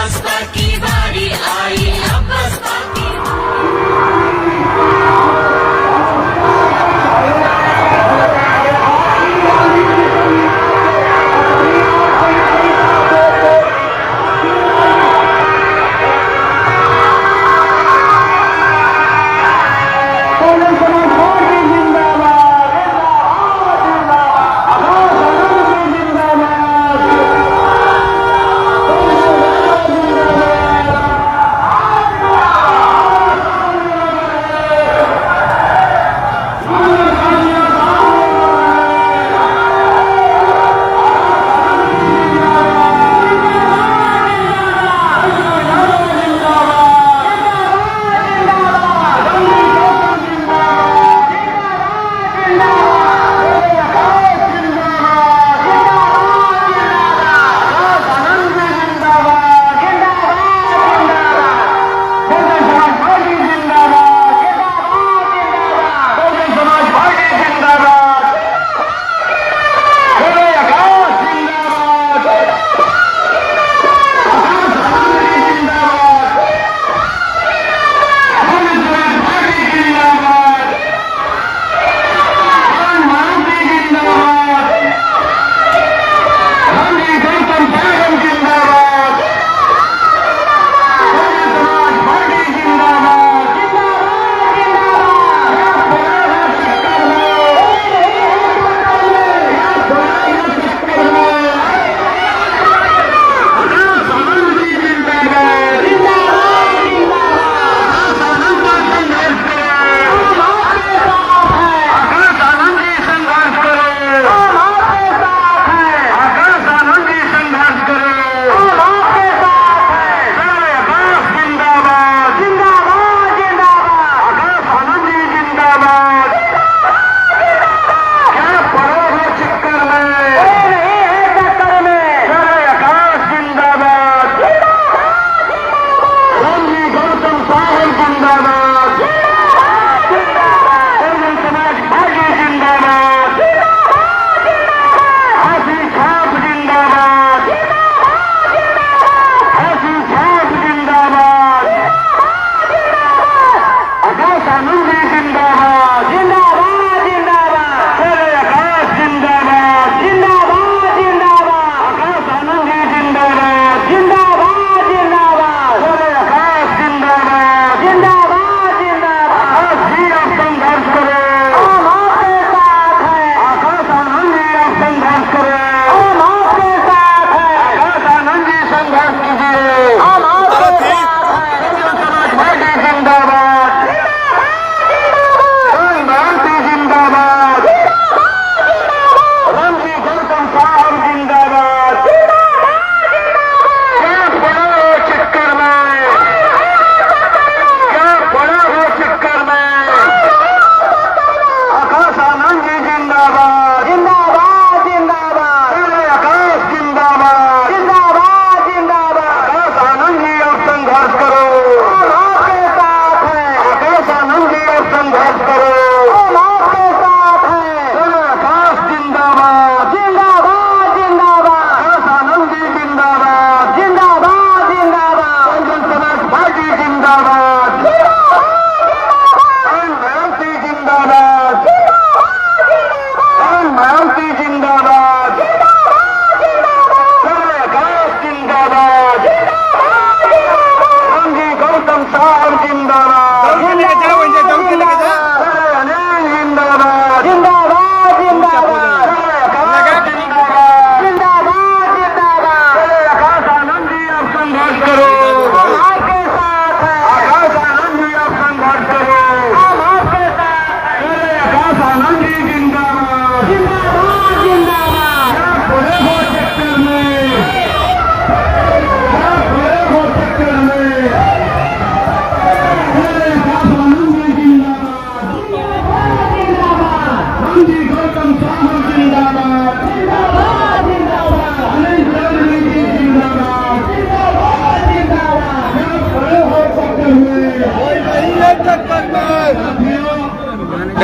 बसपा की बारी आई, अब बसपा की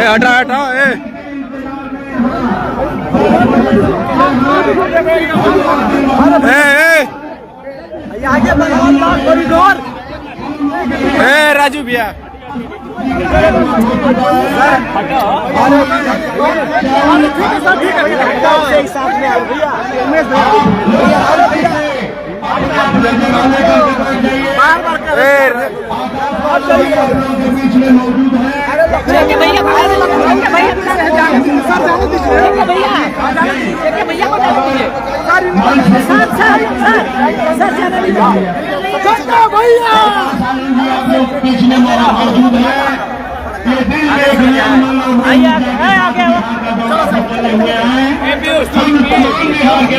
हटा हटा आगे कॉरिडोर राजू भैया साथ में आओ भैया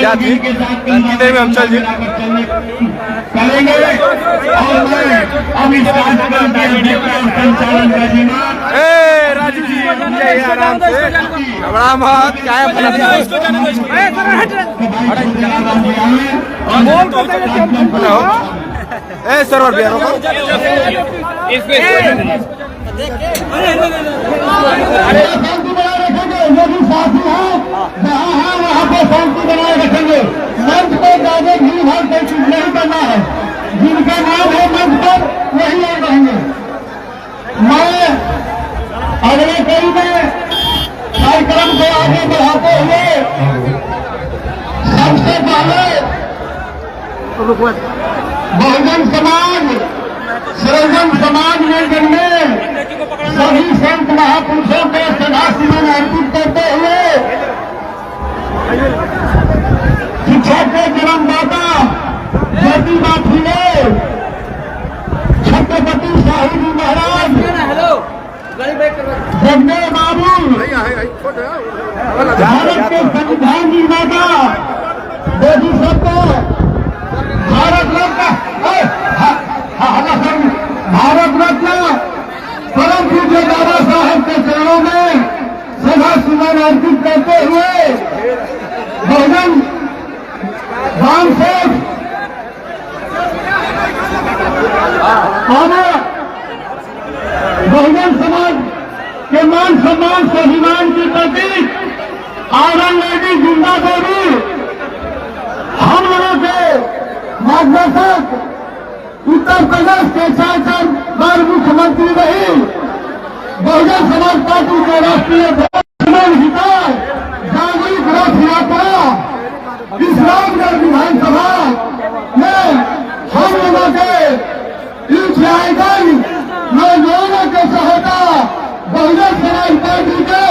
कितने में हम चल जी करेंगे राजू जी आराम से घबरा मत क्या है सरवर भैया रोको यदि साथी है जहाँ है वहाँ पे शांति बनाए रखेंगे। मंच पे ज्यादा भीड़ भाड़ नहीं करना है। जिनका नाम है मंच पर वही लोग रहेंगे। मैं अगले कड़ी में कार्यक्रम को आगे बढ़ाते हुए सबसे पहले बहुजन समाज सृजन समाज नियोजन में सभी संत महापुरुषों को श्रद्धा सुमन अर्पित करते हुए शिक्षा के जन्मदाता ज्योतिबा फुले छत्रपति शाहू जी महाराज जगदेव बाबू भारत के संविधान निर्माता मोदी सबको भारत रत्न परम पूज्य बाबा साहब के चरणों में सदा सुमन अर्पित करते हुए बहुजन राम सेठ और बहुजन समाज के मान सम्मान स्वाभिमान की प्रतीक आयरन लेडी जिंदा देवी हम लोगों के मार्गदर्शक उत्तर प्रदेश के 4 बार मुख्यमंत्री रही बहुजन समाज पार्टी के राष्ट्रीय हिताय जागरूक रथ यात्रा इस रामगढ़ विधानसभा में हम लोगों के नौजवानों के सहायता बहुजन समाज पार्टी के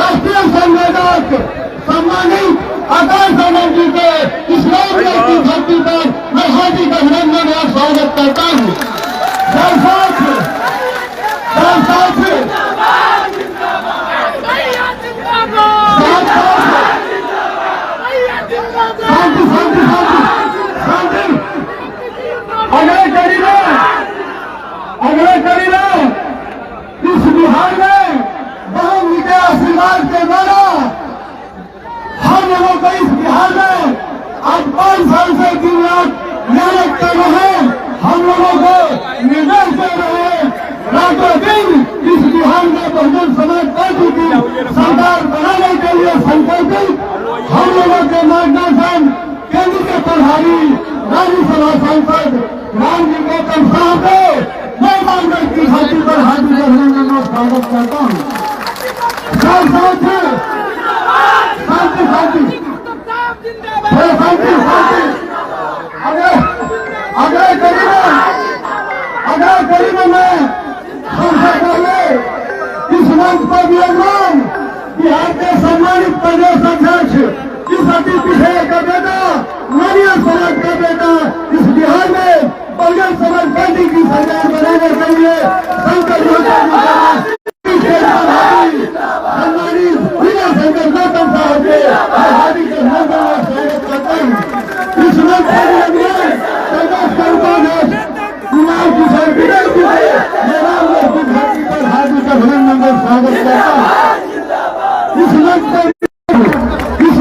राष्ट्रीय संयोजक सम्मानित आकाश आनंद जी के इस रामगढ़ की धरती पर मैं हार्दिक अभिनंदन और स्वागत करता हूँ। अगले कड़ी में इस बिहार में बहुत मीठे आशीर्वाद के द्वारा हम लोगों को इस बिहार में आज 5 साल से दिन रात मेहनत कर रहे हैं। हम लोगों को निर्देश दे रहे हैं रातों दिन इस बिहार में बहुजन समाज पार्टी की सरकार बनाने के लिए संकल्पित हम लोगों के मार्गदर्शन केंद्र के प्रभारी राज्यसभा सांसद रामजी गौतम साहब को मैं मानव की धरती पर हाजिर अभिनंदन और स्वागत करता हूँ। शांति शांति शांति अगले कड़ी में मैं सबसे पहले इस मंच पर विराजमान बिहार के सम्मानित प्रदेश अध्यक्ष इस अति पिछड़े का बेटा नारियल समाज का बेटा इस बिहार में बहुजन समाज पार्टी की सरकार बनाने के लिए शंकर सम्मानित विजय शंकर गौतम साहब के हार्दिक अभिनंदन और स्वागत करता हूँ। इस मंच पर प्रदेश का उपाध्यक्ष कुमार किशोर विजय जी मैं रामगढ़ की धरती पर हार्दिक अभिनंदन और स्वागत करता हूँ। इस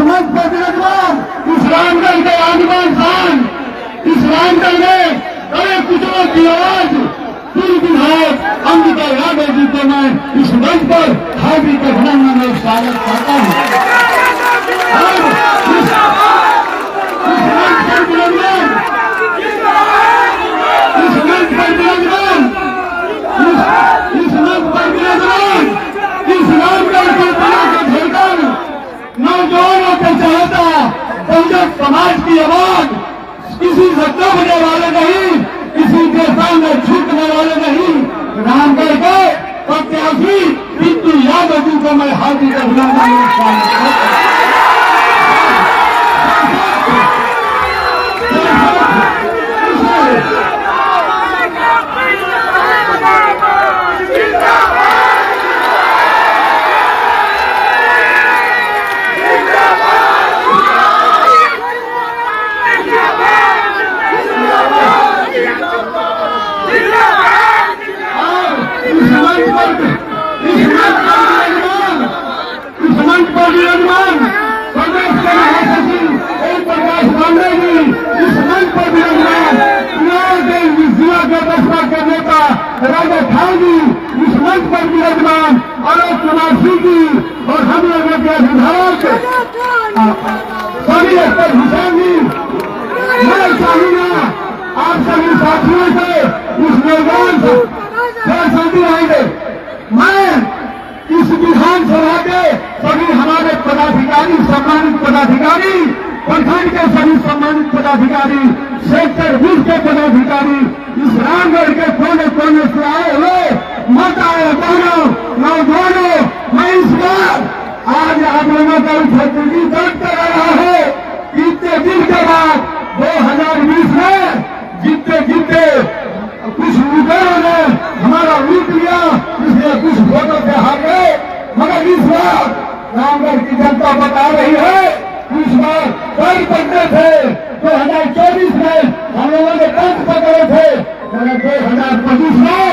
मंच पर विराजमान इस रामगढ़ के आदिवासी शान इस रामगढ़ में बड़े कुचलों की आवाज पूर्व विधायक अंबिका यादव जी को मैं इस मंच पर हार्दिक अभिनंदन और स्वागत करता हूँ। इस मंच पर विराजमान समाज की आवाज किसी से दबने वाले नहीं, किसी के सामने झुकने वाले नहीं। रामगढ़ के प्रत्याशी पिंटू यादव जी को मैं हार्दिक अभिनंदन राजा खानी इस मंच पर विराजमान अलोक कुमार सिंह जी और हम लोगों के अभिभावक सभी अख्तर हुसैन जी, मैं चाहूंगा आप सभी साथियों से इस मैदान से शांति आएंगे। मैं इस विधानसभा के सभी हमारे पदाधिकारी, सम्मानित पदाधिकारी, प्रखंड के सभी सम्मानित पदाधिकारी, सेक्टर 20 के पदाधिकारी, इस रामगढ़ के कोने कोने से आए हुए माता बहनों, नौजवानों, मैं इस बार आज आप लोगों का उपस्थिति दर्ज करा रहा है। इतने दिन के बाद 2020 में जीतते कुछ लुटेरों ने हमारा लूट लिया, इसलिए कुछ वोटों से हार गए। मगर इस बार रामगढ़ की जनता बता रही है, इस बार कई पकड़े थे 2024 में हम लोगों ने पंच पकड़े थे, मगर 2025 में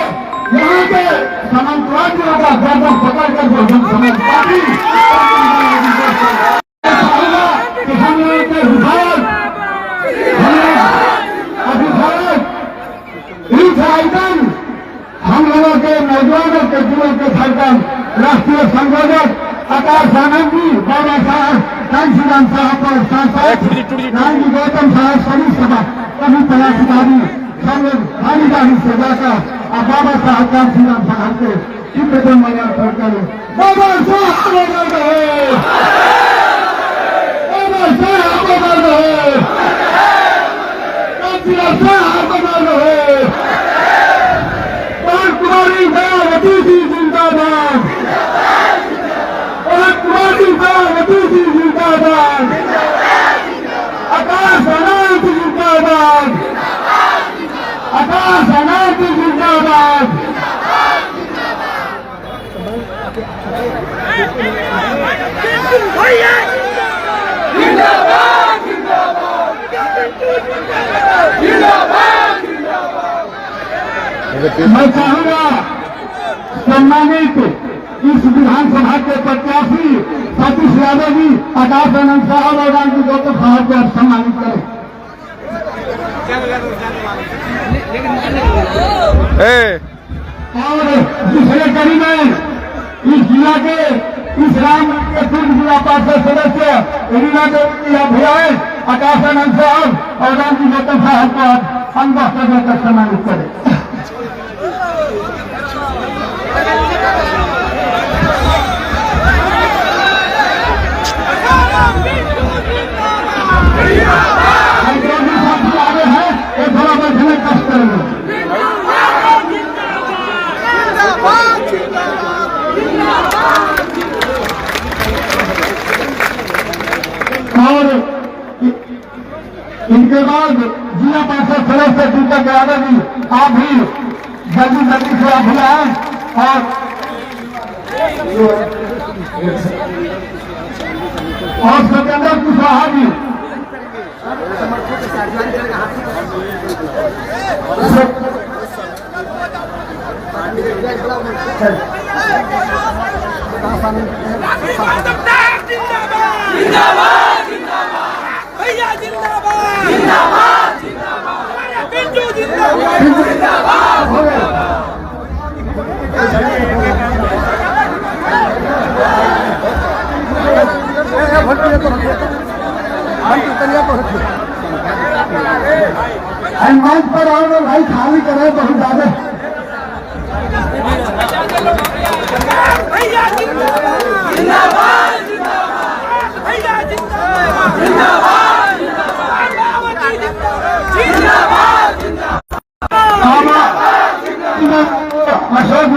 यहाँ के समाजवादियों का गर्दन पकड़कर बहुजन समाज पार्टी कि हम लोगों के अभिभावक हम लोगों के नौजवानों के दिलों के धड़कन राष्ट्रीय संयोजक आकाश आनंद जी, बाबा साहब कांशीराम साहब और सांसद रामजी गौतम साहब, सभी सभा सभी पदाधिकारी सब लोग भागीदारी से जाकर और बाबा साहब कांशीराम साहब के चित्र मना कर बाबा साहब बदल रहे, बाबा साहब बदल रहे, कांशीराम साहब बदल रहे, कुमारी मायावती जी जिंदाबाद, कुमारी मायावती जी जिंदाबाद, आकाश अनंत जिंदाबाद, आकाश अनंत जिंदाबाद। मैं चाहूंगा सम्मानित इस विधानसभा के प्रत्याशी सतीश यादव जी, आकाश आनंद साहब और रामजी गौतम साहब को सम्मानित करें। और दूसरे कड़ी में इस जिला के इस रामगढ़ के पूर्व जिला पार्षद सदस्य रीना देवी अभियान आकाश आनंद साहब और रामजी गौतम साहब को अम्बासडर कर सम्मानित करें। आगे है ये थोड़ा बैठने कष्ट करेंगे। और इनके बाद जिला पार्षद सदस्य दीपक यादव जी, आप भी जल्दी जल्दी से आप भी आए और सत्येंद्र कुशवाहा जी जिंदाबाद भैया, जिंदाबाद पिंटू जिंदाबाद। मंच पर आओ भाई, खाली करे बहुत ज्यादा। भैया जिंदाबाद भैया जिंदाबाद।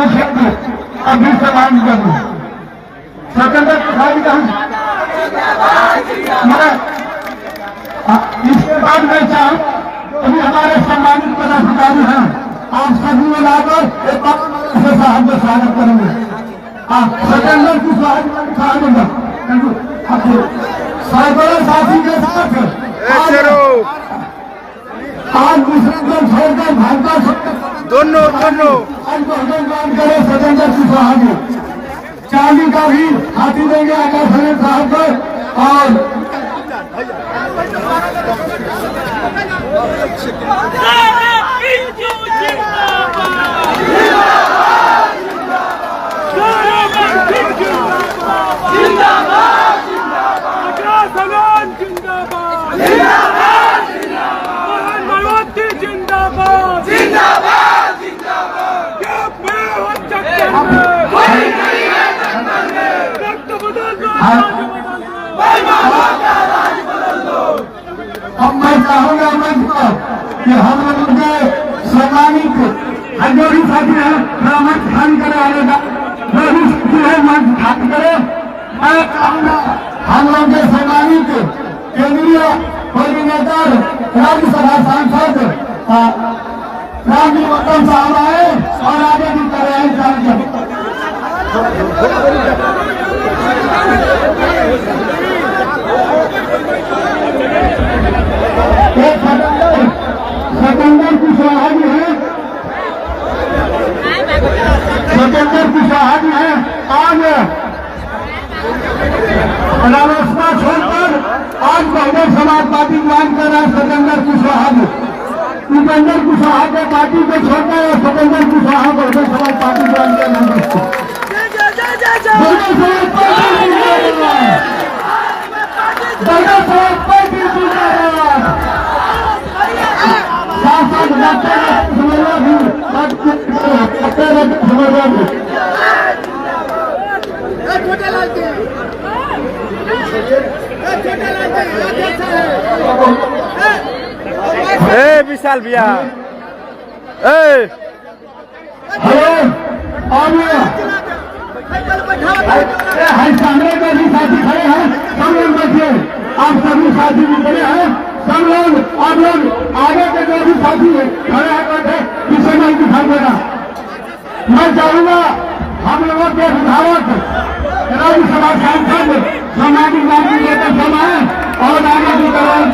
क्षेत्र अभी समान करूँ स्वतंत्र प्रसाद कहा इसके बाद मैं चाहूँ अभी हमारे सम्मानित पदाधिकारी हैं आप सभी मिलाकर एक बार से साहब का स्वागत करेंगे। आप स्वतंत्र की स्वागत सरबराह साथी के साथ आज मुस्लिम को छोड़कर भाजपा दोनों आज बहुजन काम करे स्वतंत्र की स्वागत चांदी का भी हाथी देंगे आकाश साहब को और अब मैं चाहूंगा मंच पर कि हम लोगों के सम्मानित जो भी साथी है मंच खाली करे आने का जो भी साथी है मंच खाली करे। मैं चाहूंगा हम लोग के सम्मानित केंद्रीय कोऑर्डिनेटर राज्यसभा सांसद रामजी वतन साहब आए और आगे भी करे स्वतंत्र कुशवाहा जी है स्वतंत्र कुशवाहा जी है आज रालोसपा छोड़कर आज बहुजन समाज पार्टी ज्वाइन कर रहा है स्वतंत्र कुशवाहा जी उपेंद्र कुशवाहा के पार्टी को छोड़कर और स्वतंत्र कुशवाहा बहुजन समाज पार्टी ज्वाइन कर रहा विशाल भैया सामने के भी साथी खड़े हैं सब लोग बैठिए आप सभी साथी भी खड़े हैं सब लोग आप लोग आगे के जो भी साथी खड़े हैं बैठे पीछे नहीं दिखाई देगा। मैं चाहूंगा हम लोगों के विधायक राज्यसभा सांसद सामाजिक न्याय नेता सब आए और आगे भी करवाएं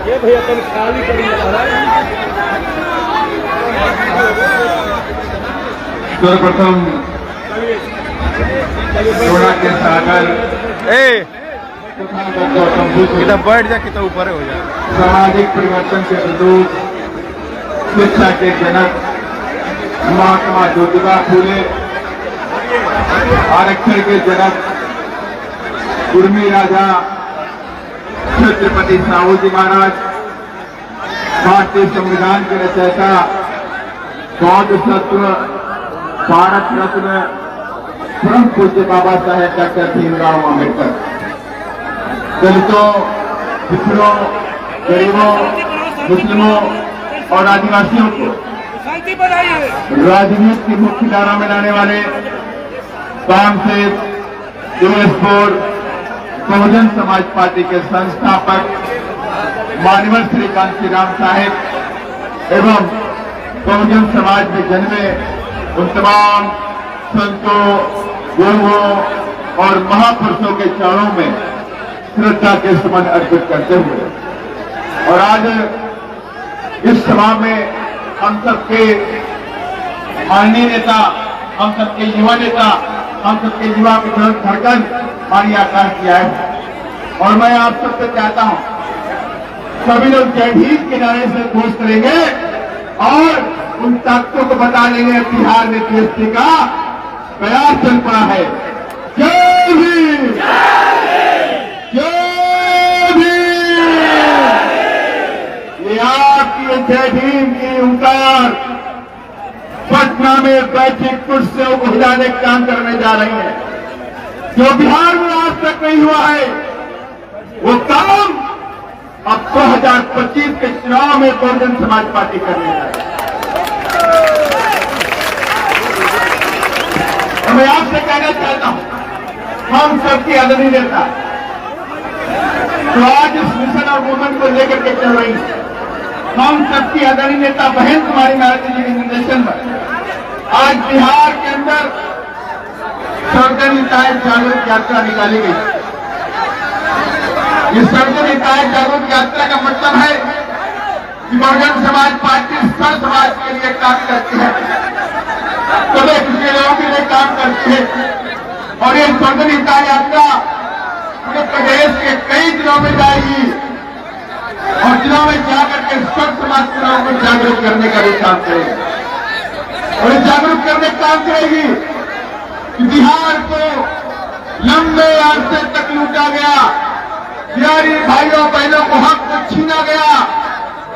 ये भैया तुम खाली करिए सर्वप्रथम सोना के सागर इधर बैठ जा कि तो ऊपर हो जाए सामाजिक परिवर्तन के प्रदूत शिक्षा के जनक महात्मा ज्योतिबा फूले आरक्षण के जनक कुर्मी राजा छत्रपति साहू जी महाराज भारतीय संविधान के रचयिता बौद्ध तत्व भारत रत्न परम पूज्य बाबा साहेब डॉक्टर भीमराव अम्बेडकर दलितों पिछड़ों गरीबों मुस्लिमों और आदिवासियों को राजनीति की मुख्य धारा में लाने वाले कामसेव देवेश बहुजन समाज पार्टी के संस्थापक मानवर श्री कांशीराम साहेब एवं बहुजन समाज में जन्मे उन तमाम संतों गुरुओं और महापुरुषों के चरणों में श्रद्धा के सुमन अर्पित करते हुए और आज इस सभा में हम सबके माननीय नेता हम सबके युवा नेता हम सबके युवा विद्रोह धड़कन माननीय आकाश जी आए और मैं आप सबसे चाहता हूं सभी लोग जय भीम के नारे से घोष करेंगे और उन ताकतों को बता देंगे बिहार में पीएससी का प्रयास चल पड़ा है। जय भीम जय भीम। ये आपकी जय भीम की हुंकार पटना में बैठी कुर्सियों को हिलाने का काम करने जा रही है। जो बिहार में आज तक नहीं हुआ है वो काम अब 2000 2025 के चुनाव में बहुजन समाज पार्टी करने जा रही है। और मैं आपसे कहना चाहता हूं, हम सबकी आदरणीय नेता तो आज इस मिशन और मूवमेंट को लेकर के चल रही है। हम सबकी आदरणीय नेता बहन कुमारी मायावती जी के निर्देशन में आज बिहार के अंदर सर्वजन निकाय जागरूक यात्रा निकाली गई। इस सर्वजन निकाय जागरूक यात्रा का मतलब है कि बहुजन समाज पार्टी सर समाज के लिए काम करती है, सभी पिछले लोगों के लिए काम करती है। और ये सर्वजन निकाय यात्रा पूरे प्रदेश के कई जिलों में जाएगी और जिलों में जाकर के सब समाज के लोगों को जागरूक करने का भी काम करेगी। और जागरूक करने का काम करेगी कि बिहार को लंबे अरसे तक लूटा गया, बिहारी भाइयों बहनों को हक को छीना गया,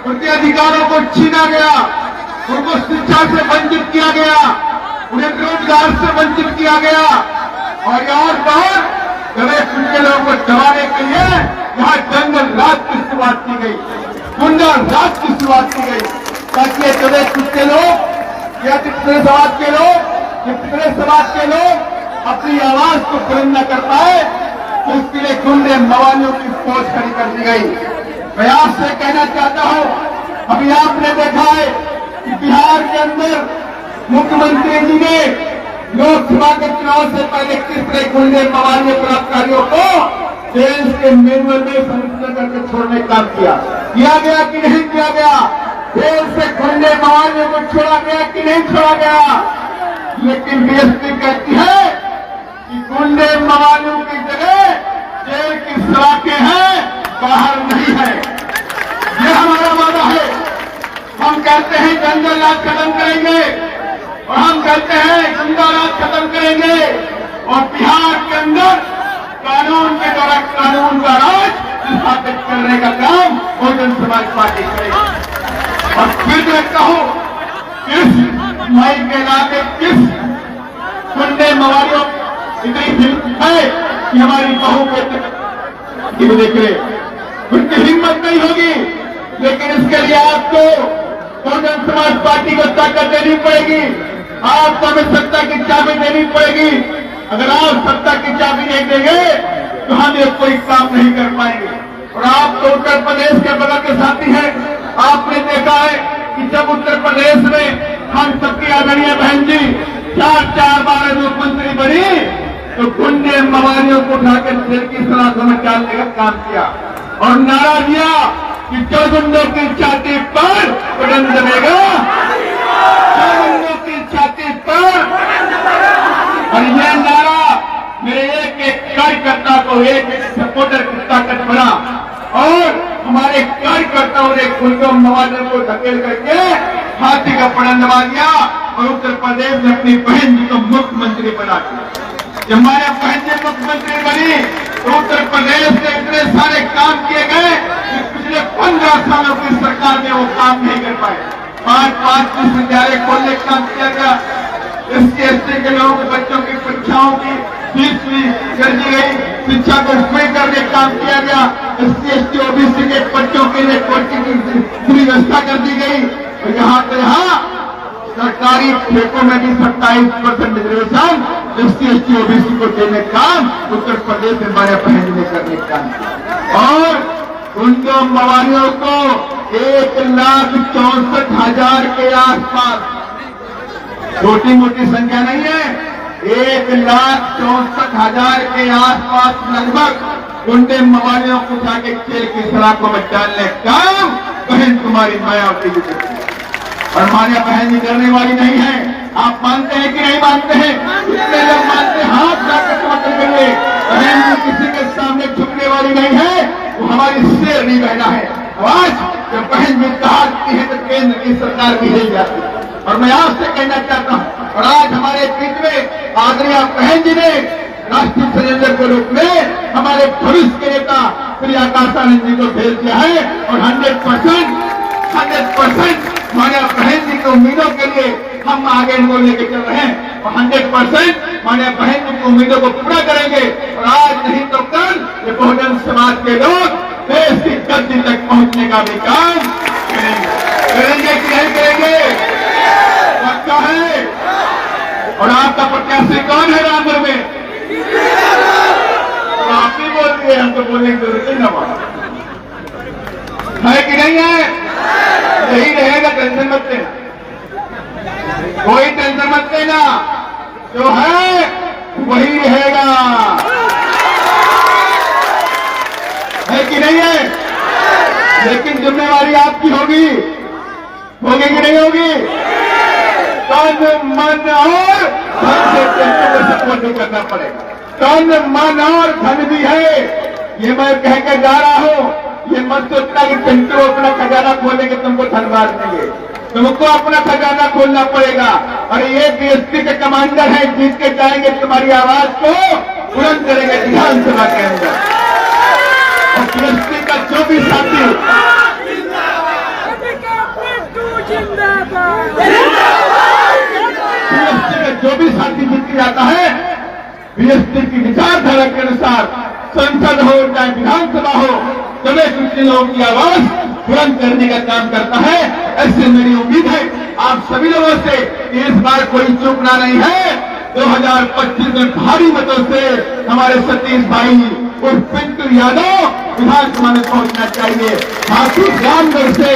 उनके अधिकारों को छीना गया, उनको शिक्षा से वंचित किया गया, उन्हें रोजगार से वंचित किया गया और और बहुत उनके लोगों को दबाने के लिए यहाँ जंगल राज की शुरुआत की गई, गुंडा राज की शुरुआत की गई, ताकि ये चले कुत्ते लोग या पिछले समाज के लोग, ये पिछले समाज के लोग अपनी आवाज को बुलंद न कर पाए, तो उसके लिए गुंडे मवालियों की फौज खड़ी कर दी गई। मैं आपसे कहना चाहता हूं, अभी आपने देखा है कि बिहार के अंदर मुख्यमंत्री जी ने लोकसभा के चुनाव से पहले किस तरह गुंडे मवालियों बलात्कारियों को जेल के मेनुअल में संरक्षण करके छोड़ने का काम किया गया कि नहीं किया गया? जेल से गुंडे मवालियों को छोड़ा गया कि नहीं छोड़ा गया? लेकिन बीएसपी कहती है कि गुंडे मवालियों की जगह जेल की सलाखें हैं, बाहर नहीं है। ये हमारा वादा है। हम कहते हैं जंगल राज खत्म करेंगे और हम कहते हैं गुंडा राज खत्म करेंगे और बिहार के अंदर कानून के द्वारा कानून का राज स्थापित करने का काम बहुजन समाज पार्टी करेगी। और फिर मैं कहूं, किस भाई के इलाके किस गुंडे मवालियों इतनी हिम्मत है कि हमारी बहू के देखे, उनकी हिम्मत नहीं होगी। लेकिन इसके लिए आपको बहुजन समाज पार्टी को ताकत देनी पड़ेगी, आपको हमें सत्ता की चाबी देनी पड़ेगी। अगर आप सत्ता की चाबी नहीं देंगे तो हम ये कोई काम नहीं कर पाएंगे। और आप तो उत्तर प्रदेश के बगल के साथी हैं, आपने देखा है कि जब उत्तर प्रदेश में हम सबकी आदरणीय बहन जी 4 बार मुख्यमंत्री बनी तो गुंडे मवालियों को उठाकर जेल की सलाखों में डालने का काम किया और नारा दिया कि जो गुंडों की छाती पर बटन दबेगा, जो गुंडों की छाती पर। और यह नारा मेरे एक एक कार्यकर्ता को, एक एक सपोर्टर की ताकत बना और हमारे कार्यकर्ताओं ने गुंडों मवालियों को धकेल करके हाथी का बटन दबा दिया और उत्तर प्रदेश में अपनी बहन जी को मुख्यमंत्री बना दिया। जब हमारे बहन जी मुख्यमंत्री बनी तो उत्तर प्रदेश में इतने सारे काम किए गए कि पिछले 15 सालों की सरकार में वो काम नहीं कर पाए। 5 विश्वविद्यालय खोलने का काम किया गया, SC/ST के लोगों के बच्चों की परीक्षाओं की फीस भी कर दी गई, शिक्षा को फ्री करने का काम किया गया, SC/ST OBC के बच्चों के लिए कोचिंग की व्यवस्था कर दी गई। और यहाँ तो यहाँ सरकारी ठेकों में भी 27% रिजर्वेशन SC/ST OBC को देने का काम उत्तर प्रदेश में हमारे बहन ने करने का काम किया। और गुंडों मवालियों को 1,64,000 के आसपास, छोटी मोटी संख्या नहीं है, 1,64,000 के आसपास लगभग गुंडे मवालियों को उठाके जेल की सलाखों में डालने का काम बहन कुमारी मायावती जी करती है। और हमारी बहन जी डरने वाली नहीं है। आप मानते हैं कि नहीं मानते हैं? कितने लोग मानते हैं? हाथ जाकर समर्थन करिए। बहन जी किसी के सामने झुकने वाली नहीं है, वो हमारी शेर नहीं बहना है। आज जब बहन जी कहाती है तो केंद्र की सरकार भी हिल जाती है। और मैं आपसे कहना चाहता हूं, और आज हमारे बीच में आदरणीय बहन जी ने राष्ट्रीय षड्यंत्र के रूप में हमारे भविष्य के नेता श्री आकाशानंद जी को भेज दिया है और 100% हमारे बहन जी की उम्मीदों के लिए हम आगे इनको लेके चल रहे हैं और 100% हमारे बहन जी की उम्मीदों को पूरा करेंगे। और आज नहीं तो कल ये बहुजन समाज के लोग देश की गद्दी तक पहुंचने का भी काम करेंगे। करेंगे कि नहीं करेंगे? पक्का है। और आपका प्रत्याशी कौन है रामपुर में? तो आप ही बोल दिए, हम तो बोलने की जरूरत ही ना है कि नहीं है? यही रहेगा, टेंशन मत लेना, कोई टेंशन मत लेना, जो है वही रहेगा, है कि नहीं है? लेकिन जिम्मेवारी आपकी होगी कि नहीं होगी? तन मन और धन से टेंटू को सपोर्ट नहीं करना पड़ेगा। तन मन और धन भी है, ये मैं कहकर जा रहा हूं। ये मत सोचना कि टेंटू अपना खजाना खोलेंगे तुमको धनबाद देंगे, तुमको अपना खजाना खोलना पड़ेगा। और ये बीएसपी के कमांडर हैं, जीत के जाएंगे, तुम्हारी आवाज को बुलंद करेंगे विधानसभा के अंदर। और बीएसपी का जो भी साथी, बीएसपी का जो भी साथी जीत के जाता है, बीएसपी की विचारधारा के अनुसार संसद हो चाहे विधानसभा हो, सभी कुछ लोगों की आवाज बुलंद करने का काम करता है। ऐसे मेरी उम्मीद है आप सभी लोगों से इस बार कोई चूकना नहीं है। 2025 में भारी मतों से हमारे सतीश भाई और पिंटू यादव विधानसभा में पहुंचना चाहिए। हाथी रामगढ़ से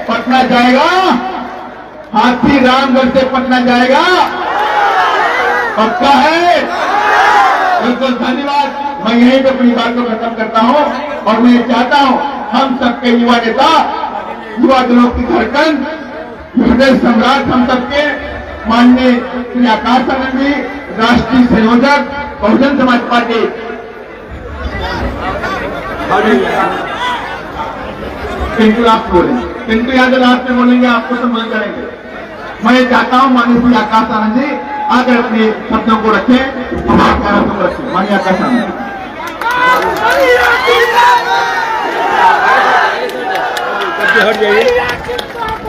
पटना जाएगा, हाथी रामगढ़ से पटना जाएगा, पक्का है। बिल्कुल, धन्यवाद। मैं यहीं पे अपनी बात को खत्म करता हूं और मैं चाहता हूं हम सबके युवा नेता, युवा दलों की धड़कन, हृदय सम्राट हम सबके माननीय श्री आकाश आनंद जी, राष्ट्रीय संयोजक बहुजन समाज पार्टी, पिंटू आप बोलेंगे, पिंटू यादव लास्ट में बोलेंगे, आपको संबोधन करेंगे। मैं चाहता हूं माननीय श्री आकाश आनंद जी आकर अपने शब्दों को रखें, हमारे ख्यालों को रखें। माननीय आकाश आनंद हट जाइए,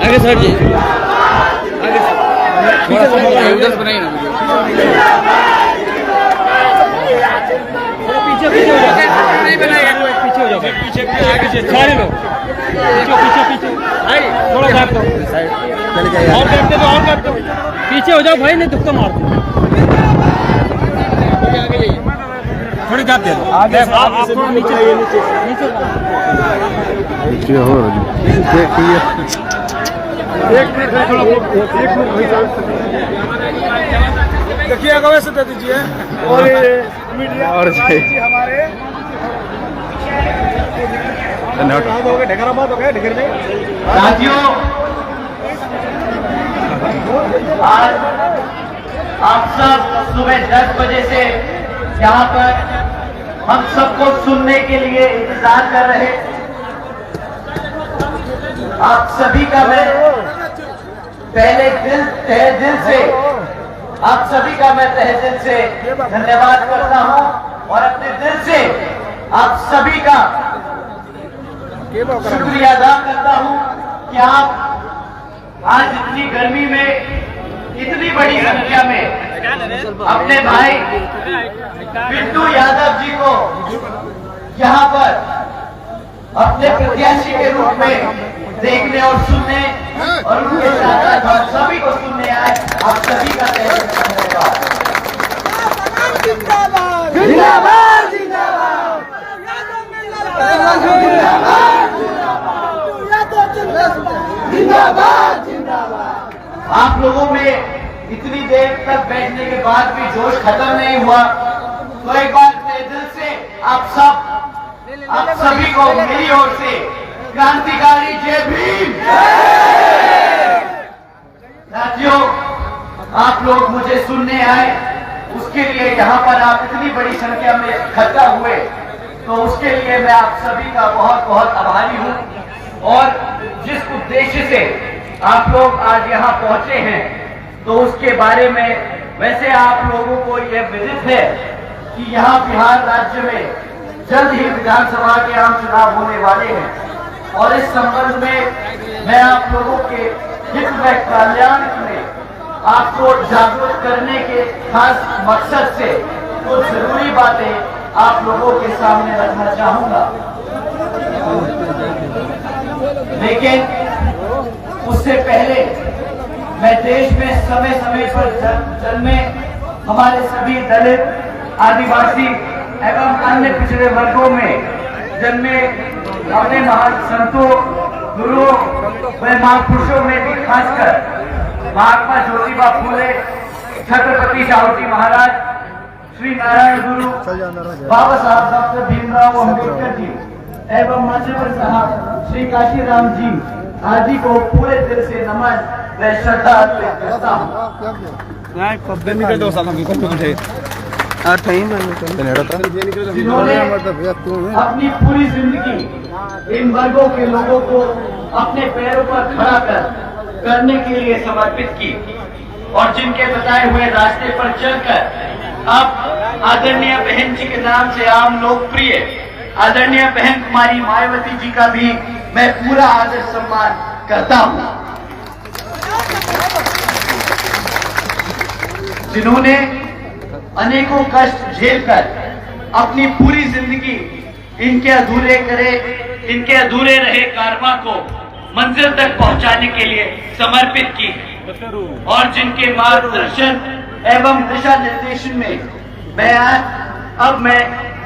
आगे से हट जाइए, आगे से उधर बनाइए ना, पीछे पीछे हो जाए, नहीं बनाएगा, पीछे हो जाए, पीछे आगे से सारे लोग पीछे थोड़ा गैप दो, और गैप दो, पीछे हो जाओ भाई, नहीं तुक्का मार दो, आगे जाइए, थोड़ी गैप दे दो, आगे आप थोड़ा नीचे आइए, नीचे हो एक मिनट देखिए, अगवे से दे दीजिए। और मीडिया और हमारे हो गए, ढेकराबाद हो गए, ढेकर में साथियों, आज आप सब सुबह 10 बजे से यहाँ पर हम सबको सुनने के लिए इंतजार कर रहे। आप सभी का मैं पहले तहे दिल से आप सभी का मैं तहे दिल से धन्यवाद करता हूं और अपने दिल से आप सभी का शुक्रिया अदा करता हूं कि आप आज इतनी गर्मी में इतनी बड़ी संख्या में अपने भाई पिंटू यादव जी को यहाँ पर अपने प्रत्याशी के रूप में देखने और सुनने और उनके साथ हम सभी को सुनने आए। आप सभी का धन्यवाद। जिंदाबाद जिंदाबाद जिंदाबाद जिंदाबाद। आप लोगों में इतनी देर तक बैठने के बाद भी जोश खत्म नहीं हुआ, तो एक बार दिल से आप सभी को मेरी ओर से क्रांतिकारी जय भीम। साथियों, आप लोग मुझे सुनने आए, उसके लिए यहाँ पर आप इतनी बड़ी संख्या में इकट्ठा हुए, तो उसके लिए मैं आप सभी का बहुत बहुत आभारी हूँ। और जिस उद्देश्य से आप लोग आज यहाँ पहुंचे हैं, तो उसके बारे में वैसे आप लोगों को यह विदित है कि यहाँ बिहार राज्य में जल्द ही विधानसभा के आम चुनाव होने वाले हैं, और इस संबंध में मैं आप लोगों के हित में, कल्याण में आपको जागरूक करने के खास मकसद से कुछ जरूरी बातें आप लोगों के सामने रखना चाहूंगा। लेकिन उससे पहले मैं देश में समय समय पर जन्मे हमारे सभी दलित, आदिवासी एवं अन्य पिछड़े वर्गों में जन्मे अपने महान संतों, गुरुओं व महापुरुषों में भी खासकर महात्मा ज्योतिबा फूले, छत्रपति शाहू महाराज, श्री नारायण गुरु, बाबा साहब डॉक्टर भीमराव अम्बेडकर जी एवं मान्यवर साहब श्री काशीराम जी आदि को पूरे दिल से नमन व श्रद्धा अर्पित करता हूँ। जिन्होंने अपनी पूरी जिंदगी इन वर्गों के लोगों को अपने पैरों पर खड़ा करने के लिए समर्पित की और जिनके बताए हुए रास्ते पर चलकर अब आदरणीय बहन जी के नाम से आम लोकप्रिय आदरणीय बहन कुमारी मायावती जी का भी मैं पूरा आदर सम्मान करता हूं, जिन्होंने अनेकों कष्ट झेलकर अपनी पूरी जिंदगी इनके अधूरे रहे कारवां को मंजिल तक पहुंचाने के लिए समर्पित की और जिनके मार्गदर्शन एवं दिशा निर्देशन में मैं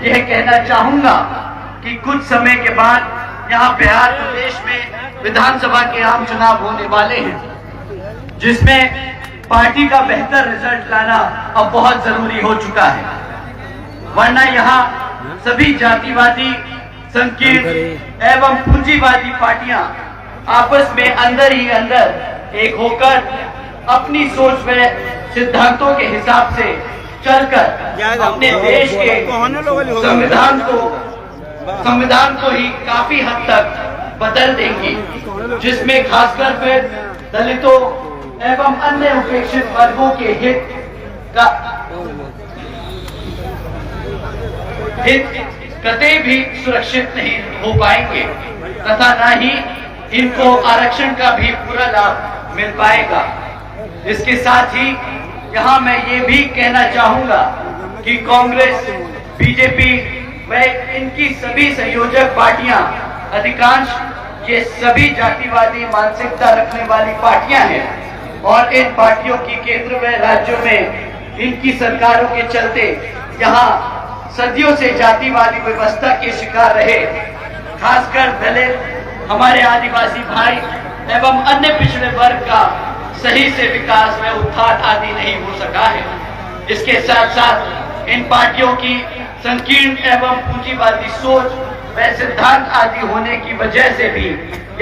यह कहना चाहूंगा कि कुछ समय के बाद यहाँ बिहार प्रदेश में विधानसभा के आम चुनाव होने वाले हैं, जिसमें पार्टी का बेहतर रिजल्ट लाना अब बहुत जरूरी हो चुका है, वरना यहाँ सभी जातिवादी, संकीर्ण एवं पूंजीवादी पार्टियां आपस में अंदर ही अंदर एक होकर अपनी सोच व सिद्धांतों के हिसाब से चलकर अपने देश के संविधान को ही काफी हद तक बदल देंगी, जिसमें खासकर फिर दलितों एवं अन्य उपेक्षित वर्गों के हित कतई भी सुरक्षित नहीं हो पाएंगे तथा न ही इनको आरक्षण का भी पूरा लाभ मिल पाएगा। इसके साथ ही यहाँ मैं ये भी कहना चाहूंगा कि कांग्रेस, बीजेपी व इनकी सभी संयोजक पार्टियां अधिकांश ये सभी जातिवादी मानसिकता रखने वाली पार्टियां हैं और इन पार्टियों की केंद्र व राज्यों में इनकी सरकारों के चलते यहाँ सदियों से जातिवादी व्यवस्था के शिकार रहे खासकर दलित, हमारे आदिवासी भाई एवं अन्य पिछड़े वर्ग का सही से विकास व उत्थान आदि नहीं हो सका है। इसके साथ साथ इन पार्टियों की संकीर्ण एवं पूंजीवादी सोच व सिद्धांत आदि होने की वजह से भी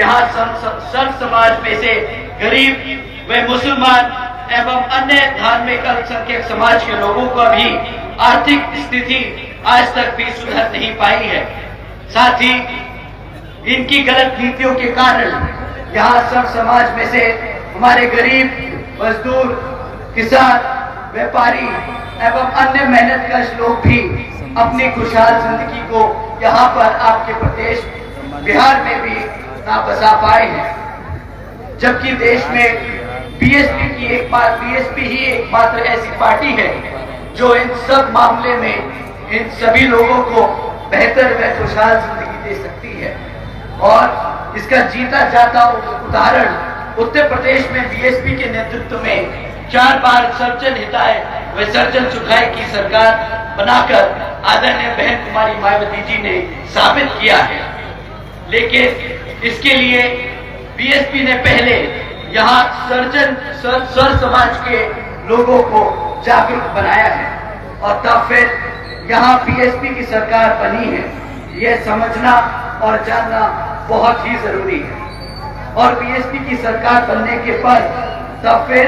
यहाँ सर्व समाज में से गरीब व मुसलमान एवं अन्य धार्मिक अल्पसंख्यक समाज के लोगों का भी आर्थिक स्थिति आज तक भी सुधर नहीं पाई है। साथ ही इनकी गलत नीतियों के कारण यहाँ सब समाज में से हमारे गरीब, मजदूर, किसान, व्यापारी एवं अन्य मेहनतकश लोग भी अपनी खुशहाल जिंदगी को यहाँ पर आपके प्रदेश बिहार में भी ना बसा पाए हैं, जबकि देश में बीएसपी ही एकमात्र ऐसी पार्टी है जो इन सब मामले में इन सभी लोगों को बेहतर व खुशहाल जिंदगी दे सकती है। और इसका जीता जाता उदाहरण उत्तर प्रदेश में बीएसपी के नेतृत्व में 4 बार सर्वजन हिताय व सर्वजन सुखाय की सरकार बनाकर आदरणीय बहन कुमारी मायावती जी ने साबित किया है। लेकिन इसके लिए बीएसपी ने पहले यहाँ सर्व समाज के लोगों को जागरूक बनाया है और तब फिर यहाँ बीएसपी की सरकार बनी है। यह समझना और जानना बहुत ही जरूरी है। और बीएसपी की सरकार बनने के बाद तब फिर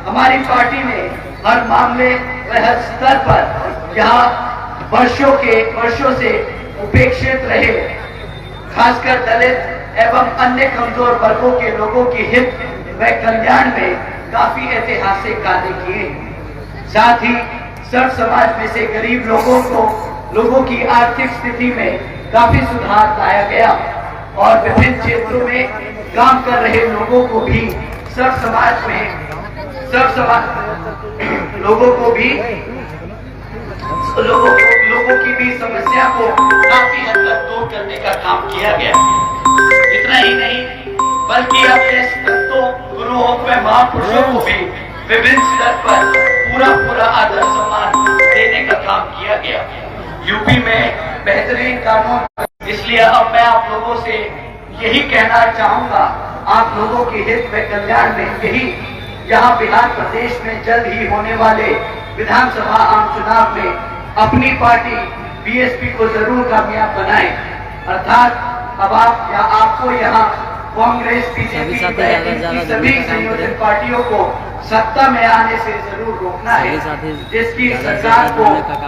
हमारी पार्टी ने हर मामले व हर स्तर पर यहाँ वर्षों से उपेक्षित रहे खासकर दलित एवं अन्य कमजोर वर्गों के लोगों के हित व कल्याण में काफी ऐतिहासिक कार्य किए। साथ ही सर्व समाज में से गरीब लोगों की आर्थिक स्थिति में काफी सुधार लाया गया और विभिन्न क्षेत्रों में काम कर रहे लोगों को भी लोगों की भी समस्या को काफी हद तक दूर करने का काम किया गया। इतना ही नहीं, विभिन्न स्तर पर पूरा आदर सम्मान देने का काम किया गया। यूपी में बेहतरीन कानून, इसलिए अब मैं आप लोगों से यही कहना चाहूंगा, आप लोगों के हित व कल्याण में यही, यहाँ बिहार प्रदेश में जल्द ही होने वाले विधानसभा आम चुनाव में अपनी पार्टी बीएसपी को जरूर कामयाब बनाएं। अर्थात अब आपको यहाँ कांग्रेस बीजेपी सभी संयोजित पार्टियों को सत्ता में आने से जरूर रोकना है, जिसकी सरकार को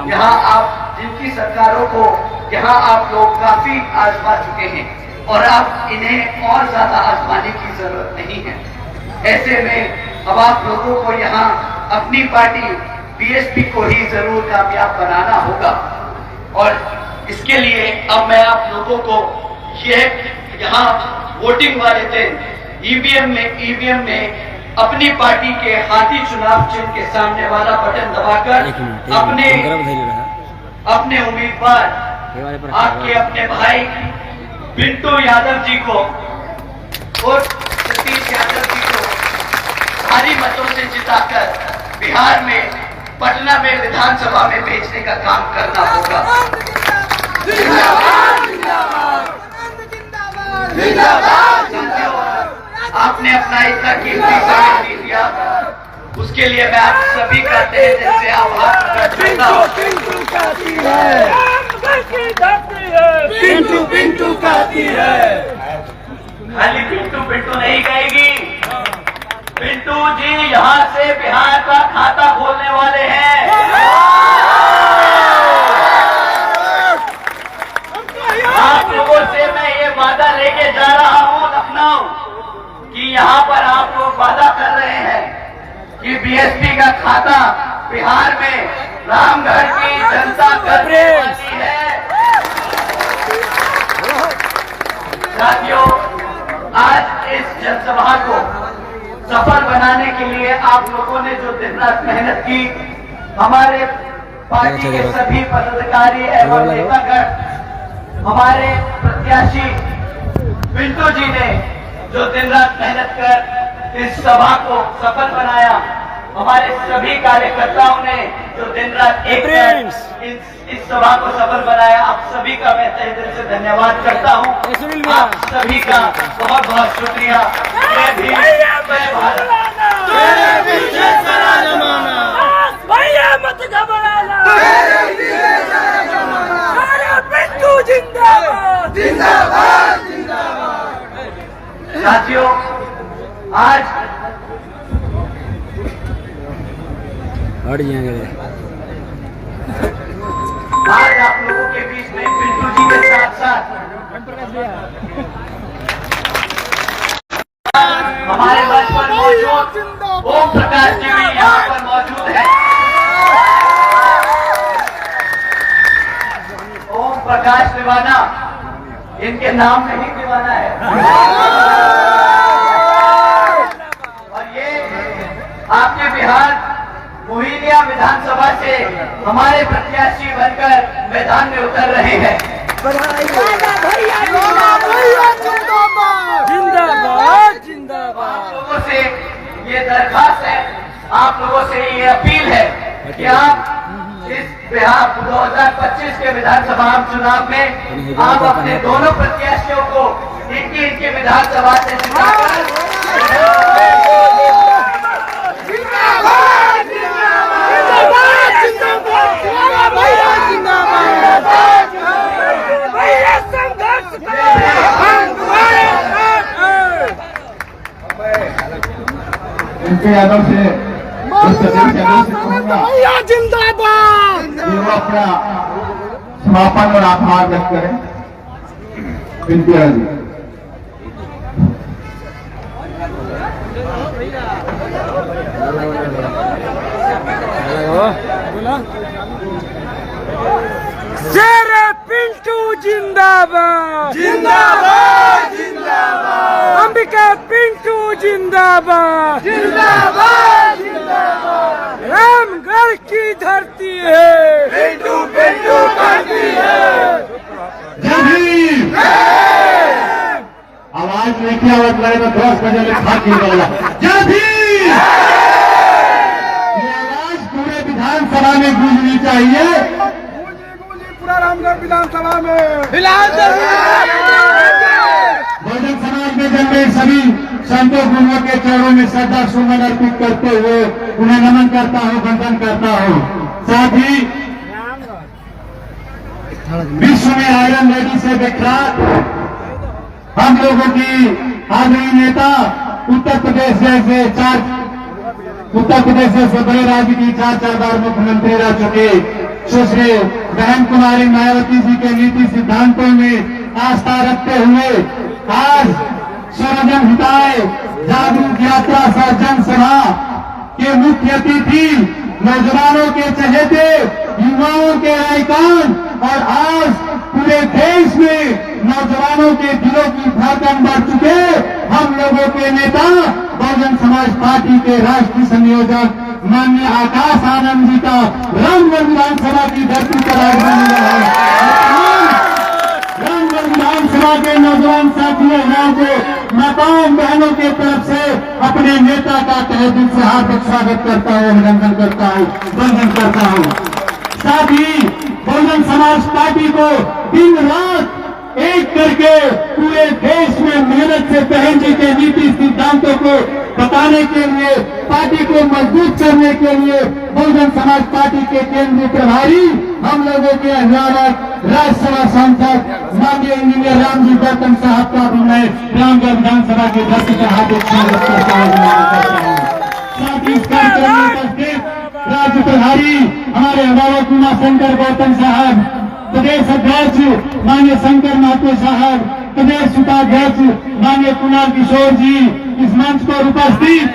यहाँ जिनकी सरकारों को यहाँ आप लोग काफी आजमा चुके हैं और अब इन्हें और ज्यादा आजमाने की जरूरत नहीं है। ऐसे में अब आप लोगों को यहाँ अपनी पार्टी बीएसपी को ही जरूर कामयाब बनाना होगा। और इसके लिए अब मैं आप लोगों को यहाँ वोटिंग वाले दिन ईवीएम में अपनी पार्टी के हाथी चुनाव चिन्ह के सामने वाला बटन दबाकर अपने उम्मीदवार आपके अपने भाई पिंटू यादव जी को और सतीश यादव जी को भारी मतों से जिताकर बिहार में पटना में विधानसभा में भेजने का काम करना होगा। आपने अपना इतना कीमती समय दिया, उसके लिए मैं आप सभी का तहे दिल से आभार प्रकट करता हूँ। पिंटू कहती है, खाली पिंटू नहीं कहेगी। पिंटू जी यहाँ से बिहार का खाता खोलने वाले हैं। आप लोगों से मैं ये वादा लेके जा रहा हूँ लखनऊ कि यहाँ पर आप लोग वादा कर रहे हैं कि बीएसपी का खाता बिहार में रामगढ़ की जनता करने वाली है। साथियों, आज इस जनसभा को सफल बनाने के लिए आप लोगों ने जो दिन रात मेहनत की, हमारे पार्टी के सभी पदाधिकारी एवं नेतागण, हमारे प्रत्याशी पिंटू जी ने जो दिन रात मेहनत कर इस सभा को सफल बनाया, हमारे सभी कार्यकर्ताओं ने जो दिन रात एक इस सभा को सफल बनाया, आप सभी का मैं तहे दिल से धन्यवाद करता हूं। आप सभी का बहुत बहुत शुक्रिया। जय भीम, जय भारत। भैया मत घबराना, पिंटू जिंदाबाद जिंदाबाद जिंदाबाद। साथियों, आज आप लोगों के बीच में पिंटू जी के साथ साथ हमारे मंच पर मौजूद ओम प्रकाश जी भी यहाँ पर मौजूद है। ओम प्रकाश दीवाना, इनके नाम में ही दीवाना है। और ये आपके बिहार मोहिनिया विधानसभा से हमारे प्रत्याशी बनकर मैदान में उतर रहे हैं। जिंदाबाद जिंदाबाद। आप लोगों से ये दरखास्त है, आप लोगों से ये अपील है कि आप इस बिहार 2025 के विधानसभा चुनाव में आप अपने दोनों प्रत्याशियों को इनकी विधानसभा से जिताकर इनके यादव से जिंदाबाद, वो अपना समापन और आभार व्यक्त करें। पिंटू यादव शेर पिंटू जिंदाबाद जिंदाबाद जिंदाबाद। अंबिका पिंटू जिंदाबाद जिंदाबाद जिंदाबाद। रामगढ़ की धरती है, पिंटू पिंटू करती है। जय भीम। आवाज नहीं किया, आवाज लगे तो 10 बजे में खा की वाला। जय भीम। विधानसभा में गूंजनी चाहिए। पूरा रामगढ़ विधानसभा में बहुजन समाज में जब मैं सभी संतों गुरुओं के चरणों में श्रद्धा सुमन अर्पित करते हुए उन्हें नमन करता हूँ, वंदन करता हूँ। साथ ही विश्व में आयरन लेडी से विख्यात हम लोगों की आदरणीय नेता उत्तर प्रदेश जैसे बड़े राज्य की चार बार मुख्यमंत्री रह चुके सुश्री बहन कुमारी मायावती जी के नीति सिद्धांतों में आस्था रखते हुए आज सर्वजन हिताय जागरूक यात्रा सह जनसभा के मुख्य अतिथि, नौजवानों के चहेते, युवाओं के आइकॉन और आज पूरे देश में नौजवानों के दिलों की धड़कन बढ़ चुके हम लोगों के नेता बहुजन समाज पार्टी के राष्ट्रीय संयोजक माननीय आकाश आनंद जी का रामगढ़ विधानसभा की धरती पर आगमन हुआ है। रामगढ़ विधानसभा के नौजवान साथियों यहाँ को माताओं बहनों के तरफ से अपने नेता का तहे दिल से हार्दिक स्वागत करता हूँ, अभिनंदन करता हूँ, वंदन करता हूँ। साथ ही बहुजन समाज पार्टी को दिन रात एक करके पूरे देश में मेहनत से बहन जी के नीति सिद्धांतों को बताने के लिए, पार्टी को मजबूत करने के लिए बहुजन समाज पार्टी के केंद्रीय प्रभारी हम लोगों के अभिभावक राज्यसभा सांसद माननीय इंजीनियर रामजी गौतम साहब का भी मैं रामगढ़ विधानसभा के धरती का हार्दिक स्वागत करता हूँ। साथ ही इस कार्यक्रम में उपस्थित राज्य प्रभारी हमारे अभिभावक उमा शंकर गौतम साहब, प्रदेश अध्यक्ष माननीय शंकर महतो साहब, प्रदेश उपाध्यक्ष माननीय कुणाल किशोर जी, इस मंच पर उपस्थित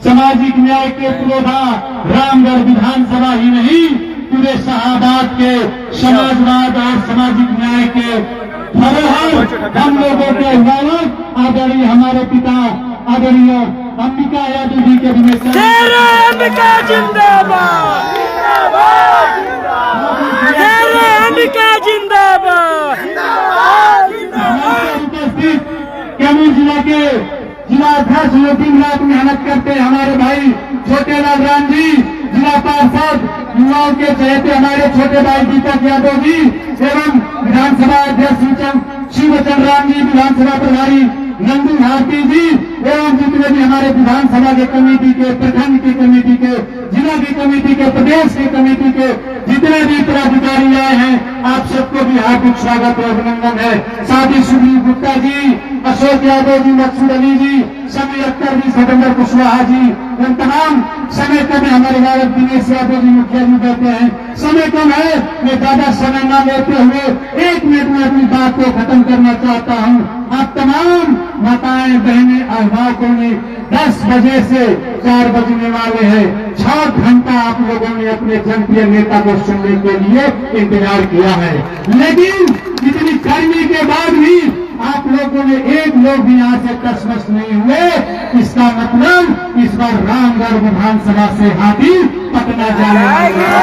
सामाजिक न्याय के पुरोधा रामगढ़ विधानसभा ही नहीं पूरे शाहबाद के समाजवाद और सामाजिक न्याय के धरोहर हम लोगों के अभिभावक आदरणीय हमारे पिता आदरणीय अंबिका यादव जी के भी अंबिका जिंदाबाद, अंबिका जिंदाबाद। उपस्थित कैमूर जिला के जिलाध्यक्ष जो दिन रात मेहनत करते हैं हमारे भाई छोटे लाल राम जी, जिला पार्षद युवाओं के चहेते हमारे छोटे भाई दीपक यादव जी एवं विधानसभा अध्यक्ष शिवचंद्र राम जी, विधानसभा प्रभारी नंदू भारती जी एवं जितने भी हमारे विधानसभा के कमेटी के, प्रखंड की कमेटी के, जिला की कमेटी के, प्रदेश की कमेटी के जितने भी पदाधिकारी आए हैं आप सबको भी हार्दिक स्वागत और अभिनंदन है। साथ ही सुनील गुप्ता जी, अशोक यादव जी, मकसूद अली जी, समीर अख्तर जी, सतेंद्र कुशवाहा जी, इन तमाम समय कम हमारे भारत दिनेश यादव जी मुखिया जी कहते हैं समय कम है, मैं ज्यादा समय न लेते हुए 1 मिनट में अपनी बात को खत्म करना चाहता हूँ। आप तमाम माताएं बहनें अभिभावकों ने 10 बजे से 4 बजने वाले हैं, 6 घंटा आप लोगों ने अपने जनप्रिय नेता को सुनने के लिए इंतजार किया है, लेकिन इतनी गर्मी के बाद भी आप लोगों ने एक लोग भी यहाँ से कसमस नहीं हुए। इसका मतलब इस बार रामगढ़ विधानसभा से हाथी पटना जाने वाला है।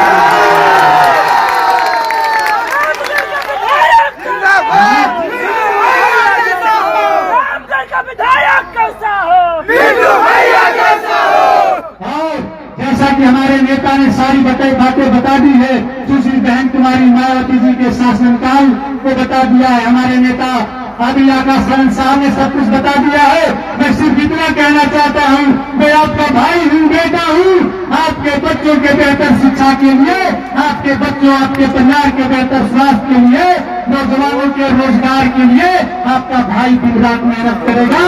जैसा कि हमारे नेता ने सारी बातें बता दी है, सुश्री बहन कुमारी मायावती जी के शासनकाल को बता दिया है, हमारे नेता आदि आकाश आनंद साहब ने सब कुछ बता दिया है। मैं सिर्फ इतना कहना चाहता हूँ, मैं आपका भाई हूँ, बेटा हूँ, आपके बच्चों के बेहतर शिक्षा के लिए, आपके बच्चों, आपके परिवार के बेहतर स्वास्थ्य के लिए, नौजवानों के रोजगार के लिए आपका भाई दिन रात मेहनत करेगा।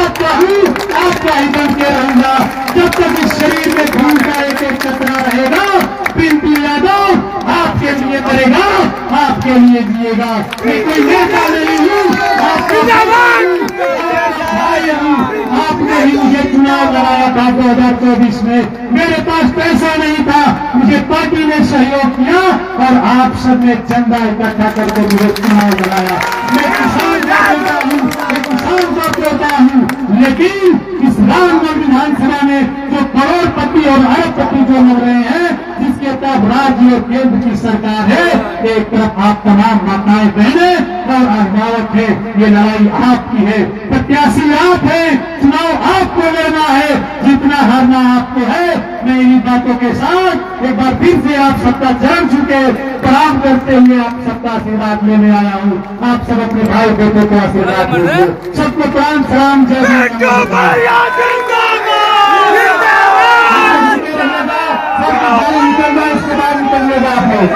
आपका हूँ, आपका ही बन के रहूंगा जब तक इस शरीर में खून का एक कतरा रहेगा। पिंटू यादव आपके लिए मरेगा, आपके लिए जिएगा। मैं कोई नेता नहीं हूँ, आपके भाई हूँ। आपने ही मुझे चुनाव लड़ाया था 2024 में, मेरे पास पैसा नहीं था, मुझे पार्टी ने सहयोग किया और आप सब ने चंदा इकट्ठा करके मुझे चुनाव लड़ाया। मैं किसान का बेटा हूँ, मैं किसान का बेटा हूँ, लेकिन इस रामगढ़ विधानसभा में जो करोड़पति और अरबपति जो लड़ रहे हैं, जिसके तहत राज्य और केंद्र की सरकार है, एक तरफ आप तमाम माताएं बहनें और अभिभावक है, ये लड़ाई आपकी है, प्रत्याशी आप है, चुनाव आपको लड़ना है, जितना हारना आपको है। मैं इन्हीं बातों के साथ एक बार फिर से आप सबका चरण छूके प्रणाम करते हुए आप सबका आशीर्वाद लेने आया हूँ। आप सब अपने भाई बेटों को आशीर्वाद दीजिए। सबको प्रणाम सलाम जय निकलना, इसके बाद निकलने का आप लोग।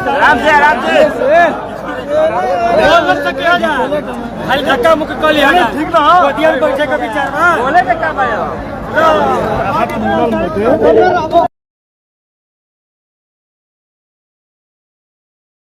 आराम से खाली धक्का मुक्का कर लिया ना, ठीक ना बतिया में बैठे का विचार बोले का क्या पाया